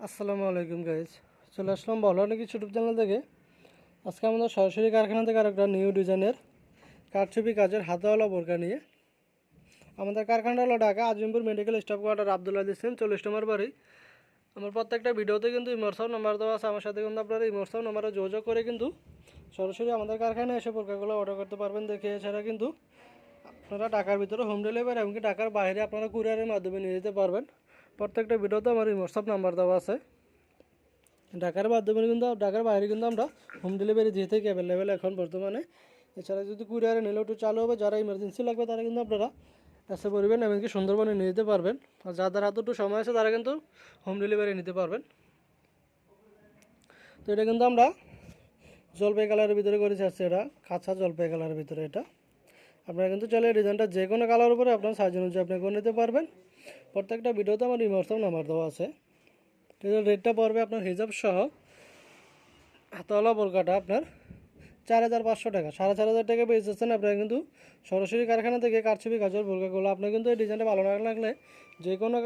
আসসালামু আলাইকুম গাইজ, চলে আসলাম ভালো অনেক ইউটিউব চ্যানেল থেকে। আজকে আমাদের সরাসরি কারখানা থেকে আরেকটা নিউ ডিজাইনের কারচুপি কাজের হাতাওয়ালা বোরকা নিয়ে। আমাদের কারখানাটা হলো Dhaka Azimpur medical staff quarter, Abdullah দিচ্ছেন 40 নম্বর বাড়ি। আমার প্রত্যেকটা ভিডিওতে কিন্তু ইমোরসাও নাম্বার দেওয়া আছে, আমার সাথে কিন্তু আপনারা ইমোরসাও নাম্বারে যোগাযোগ করে কিন্তু সরাসরি আমাদের কারখানায় এসে বোরকাগুলো অর্ডার করতে পারবেন। দেখে এছাড়া কিন্তু আপনারা ঢাকার ভিতরে হোম ডেলিভারি এমনকি ঢাকার বাইরে আপনারা কুরিয়ারের মাধ্যমে নিয়ে যেতে পারবেন। প্রত্যেকটা ভিডিওতে আমার ইমোরসাও নাম্বার দেওয়া আছে। ঢাকার মাধ্যমে কিন্তু ঢাকার বাইরে কিন্তু আমরা হোম ডেলিভারি দিয়ে থাকি অ্যাভেলেবেল এখন বর্তমানে। এছাড়া যদি কুরিয়ারে নিলেও একটু চালু হবে, যারা ইমার্জেন্সি লাগবে তারা কিন্তু আপনারা এসে পড়বেন, এমনকি সুন্দরবনে নিয়ে যেতে পারবেন। আর যাদের হাতে একটু সময় আছে তারা কিন্তু হোম ডেলিভারি নিতে পারবেন। তো এটা কিন্তু আমরা জলপাই কালারের ভিতরে করেছি, আসছে এটা কাঁচা জলপাই কালারের ভিতরে। এটা আপনারা কিন্তু চলে ডিজাইনটা যে কোনো কালার উপরে আপনার সাইজ অনুযায়ী আপনি করে নিতে পারবেন। প্রত্যেকটা ভিডিওতে আমার ইমোরসাও নাম্বার দেওয়া আছে। রেটটা পড়বে আপনার হিজাব সহ হাতাওয়ালা বোরকাটা আপনার 4,500 টাকা, 4,500 টাকা পেয়েছেন আপনারা কিন্তু সরাসরি কারখানা থেকে কারচুপি কাজের বোরকাগুলো। আপনার কিন্তু এই ডিজাইনটা ভালো না লাগলে যে কোনো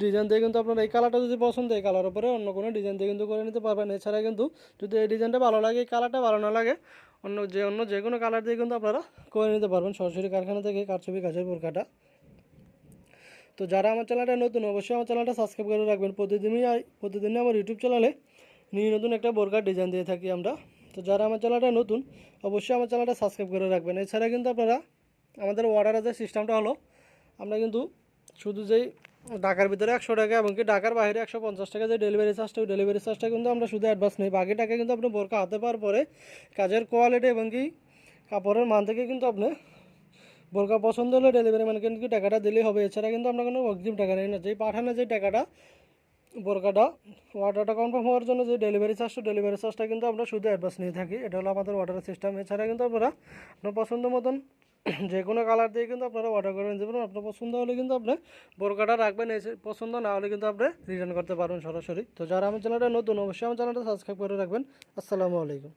ডিজাইন দিয়ে কিন্তু আপনার এই কালারটা যদি পছন্দ এই কালার উপরে অন্য কোনো ডিজাইন দিয়ে কিন্তু করে নিতে পারবেন। এছাড়া কিন্তু যদি এই ডিজাইনটা ভালো লাগে, এই কালারটা ভালো না লাগে, অন্য যে কোনো কালার দিয়ে কিন্তু আপনারা করে নিতে পারবেন সরাসরি কারখানা থেকে কারচুপি কাজের বোরকাটা। তো যারা আমার চ্যানেলটা নতুন, অবশ্যই আমার চ্যানেলটা সাবস্ক্রাইব করে রাখবেন। প্রতিদিনই আমার ইউটিউব চ্যানেলে নিয়ে নতুন একটা বোরকার ডিজাইন দিয়ে থাকি আমরা। তো যারা আমার চ্যানেলটা নতুন, অবশ্যই আমার চ্যানেলটা সাবস্ক্রাইব করে রাখবেন। এছাড়া কিন্তু আপনারা আমাদের অর্ডারের যে সিস্টেমটা হলো, আমরা কিন্তু শুধু যেই ঢাকার ভিতরে 100 টাকা এবং কি ঢাকার বাইরে 150 টাকা যে ডেলিভারি চার্জটা, ওই ডেলিভারি চার্জটা কিন্তু আমরা শুধু অ্যাডভান্স নেই। বাকি টাকা কিন্তু আপনি বোরকা হাতে পাওয়ার পরে কাজের কোয়ালিটি এবং কি কাপড়ের মান থেকে কিন্তু আপনি বোরকা পছন্দ হলে ডেলিভারি ম্যানকে কিন্তু টাকাটা দিলেই হবে। এছাড়া কিন্তু আমরা কোনো অগ্রিম টাকা নেই না। যেই পাঠানো যে টাকাটা বোরকাটা অর্ডারটা কনফার্ম হওয়ার জন্য যে ডেলিভারি চার্জটা কিন্তু আমরা শুধু অ্যাডভান্স নিয়ে থাকি। এটা হলো আমাদের অর্ডারের সিস্টেম। এছাড়া কিন্তু আপনারা আপনার পছন্দ মতন যে কোনো কালার দিয়ে কিন্তু আপনারা অর্ডার করে নিতে পারেন। আপনার পছন্দ হলে কিন্তু আপনি বোরকাটা রাখবেন, পছন্দ না হলে কিন্তু আপনি রিটার্ন করতে পারবেন সরাসরি। তো যারা আমার চ্যানেলটা নতুন, অবশ্যই আমার চ্যানেলটা সাবস্ক্রাইব করে রাখবেন। আসসালামু আলাইকুম।